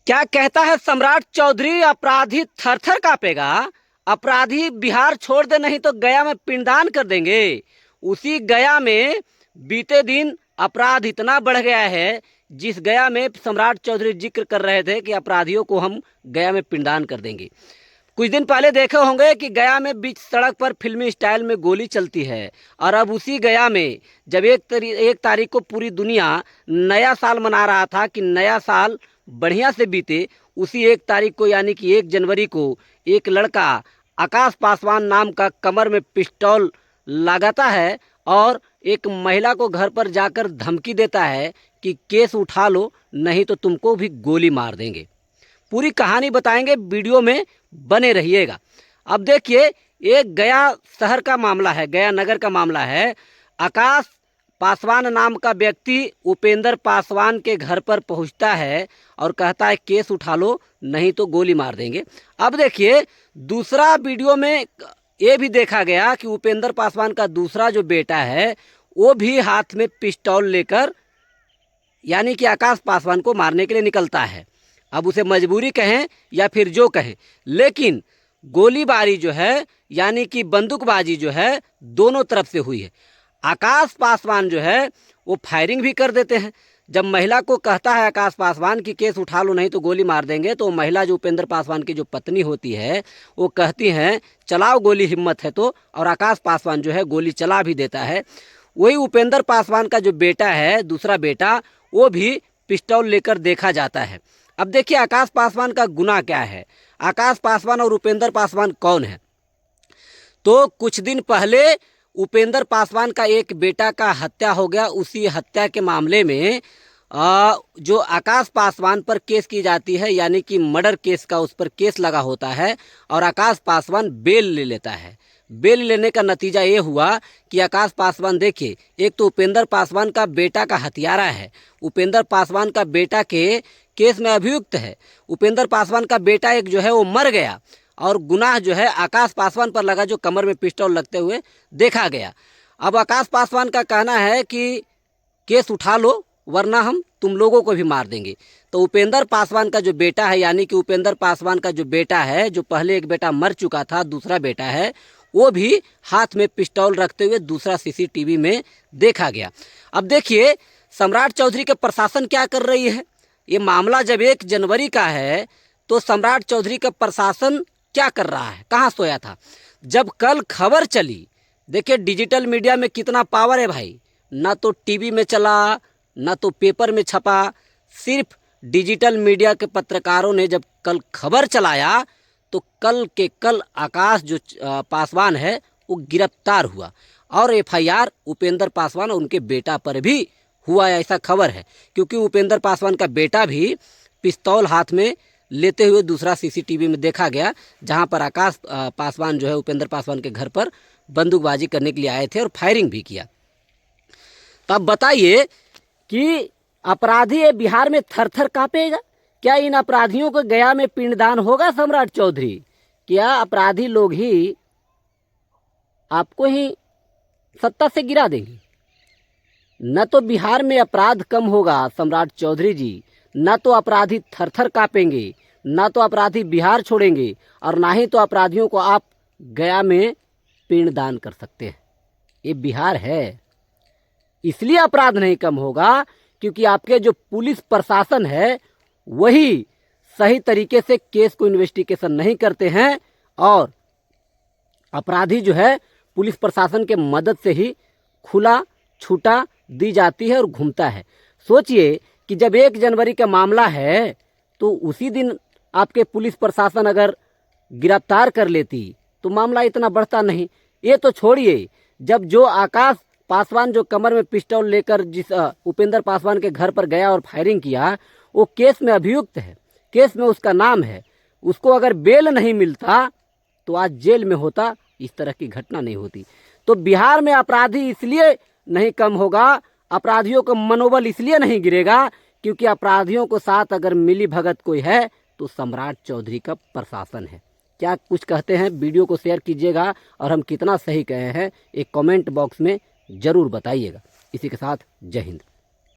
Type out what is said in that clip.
क्या कहता है सम्राट चौधरी, अपराधी थर थर कांपेगा। अपराधी बिहार छोड़ दे नहीं तो गया में पिंडदान कर देंगे। उसी गया में बीते दिन अपराध इतना बढ़ गया है, जिस गया में सम्राट चौधरी जिक्र कर रहे थे कि अपराधियों को हम गया में पिंडदान कर देंगे। कुछ दिन पहले देखे होंगे कि गया में बीच सड़क पर फिल्मी स्टाइल में गोली चलती है। और अब उसी गया में जब एक तारीख को पूरी दुनिया नया साल मना रहा था कि नया साल बढ़िया से बीते, उसी 1 तारीख को यानी कि 1 जनवरी को एक लड़का आकाश पासवान नाम का कमर में पिस्टल लगाता है और एक महिला को घर पर जाकर धमकी देता है कि केस उठा लो नहीं तो तुमको भी गोली मार देंगे। पूरी कहानी बताएंगे, वीडियो में बने रहिएगा। अब देखिए, एक गया शहर का मामला है, गया नगर का मामला है। आकाश पासवान नाम का व्यक्ति उपेंद्र पासवान के घर पर पहुंचता है और कहता है केस उठा लो नहीं तो गोली मार देंगे। अब देखिए, दूसरा वीडियो में ये भी देखा गया कि उपेंद्र पासवान का दूसरा जो बेटा है वो भी हाथ में पिस्टल लेकर यानी कि आकाश पासवान को मारने के लिए निकलता है। अब उसे मजबूरी कहें या फिर जो कहें, लेकिन गोलीबारी जो है यानी कि बंदूकबाजी जो है दोनों तरफ से हुई है। आकाश पासवान जो है वो फायरिंग भी कर देते हैं। जब महिला को कहता है आकाश पासवान कि केस उठा लो नहीं तो गोली मार देंगे, तो महिला जो उपेंद्र पासवान की जो पत्नी होती है वो कहती हैं चलाओ गोली, हिम्मत है तो, और आकाश पासवान जो है गोली चला भी देता है। वही उपेंद्र पासवान का जो बेटा है, दूसरा बेटा, वो भी पिस्टल लेकर देखा जाता है। अब देखिए आकाश पासवान का गुनाह क्या है, आकाश पासवान और उपेंद्र पासवान कौन है। तो कुछ दिन पहले उपेंद्र पासवान का एक बेटा का हत्या हो गया। उसी हत्या के मामले में जो आकाश पासवान पर केस की जाती है यानी कि मर्डर केस का उस पर केस लगा होता है और आकाश पासवान बेल ले लेता है। बेल लेने का नतीजा ये हुआ कि आकाश पासवान, देखिए, एक तो उपेंद्र पासवान का बेटा का हत्यारा है, उपेंद्र पासवान का बेटा के केस में अभियुक्त है। उपेंद्र पासवान का बेटा एक जो है वो मर गया और गुनाह जो है आकाश पासवान पर लगा, जो कमर में पिस्टल लगते हुए देखा गया। अब आकाश पासवान का कहना है कि केस उठा लो वरना हम तुम लोगों को भी मार देंगे। तो उपेंद्र पासवान का जो बेटा है यानी कि उपेंद्र पासवान का जो बेटा है, जो पहले एक बेटा मर चुका था, दूसरा बेटा है, वो भी हाथ में पिस्टल रखते हुए दूसरा सीसीटीवी में देखा गया। अब देखिए सम्राट चौधरी के प्रशासन क्या कर रही है। ये मामला जब 1 जनवरी का है तो सम्राट चौधरी का प्रशासन क्या कर रहा है, कहाँ सोया था। जब कल खबर चली, देखिए डिजिटल मीडिया में कितना पावर है भाई, ना तो टीवी में चला ना तो पेपर में छपा, सिर्फ डिजिटल मीडिया के पत्रकारों ने जब कल खबर चलाया तो कल के कल आकाश जो पासवान है वो गिरफ्तार हुआ और एफआईआर उपेंद्र पासवान और उनके बेटा पर भी हुआ, ऐसा खबर है। क्योंकि उपेंद्र पासवान का बेटा भी पिस्तौल हाथ में लेते हुए दूसरा सीसीटीवी में देखा गया, जहां पर आकाश पासवान जो है उपेंद्र पासवान के घर पर बंदूकबाजी करने के लिए आए थे और फायरिंग भी किया। तो अब बताइए कि अपराधी ये बिहार में थर थर कांपेगा। क्या इन अपराधियों को गया में पिंडदान होगा सम्राट चौधरी? क्या अपराधी लोग ही आपको ही सत्ता से गिरा देंगे? न तो बिहार में अपराध कम होगा सम्राट चौधरी जी, न तो अपराधी थर थर कांपेंगे, न तो अपराधी बिहार छोड़ेंगे और ना ही तो अपराधियों को आप गया में पिंडदान कर सकते हैं। ये बिहार है, इसलिए अपराध नहीं कम होगा क्योंकि आपके जो पुलिस प्रशासन है वही सही तरीके से केस को इन्वेस्टिगेशन नहीं करते हैं और अपराधी जो है पुलिस प्रशासन के मदद से ही खुला छूटा दी जाती है और घूमता है। सोचिए कि जब 1 जनवरी का मामला है तो उसी दिन आपके पुलिस प्रशासन अगर गिरफ्तार कर लेती तो मामला इतना बढ़ता नहीं। ये तो छोड़िए, जब जो आकाश पासवान जो कमर में पिस्टल लेकर जिस उपेंद्र पासवान के घर पर गया और फायरिंग किया, वो केस में अभियुक्त है, केस में उसका नाम है। उसको अगर बेल नहीं मिलता तो आज जेल में होता, इस तरह की घटना नहीं होती। तो बिहार में अपराधी इसलिए नहीं कम होगा, अपराधियों का मनोबल इसलिए नहीं गिरेगा क्योंकि अपराधियों को साथ अगर मिली भगत कोई है तो सम्राट चौधरी का प्रशासन है। क्या कुछ कहते हैं, वीडियो को शेयर कीजिएगा और हम कितना सही कहे हैं एक कमेंट बॉक्स में जरूर बताइएगा। इसी के साथ जय हिंद।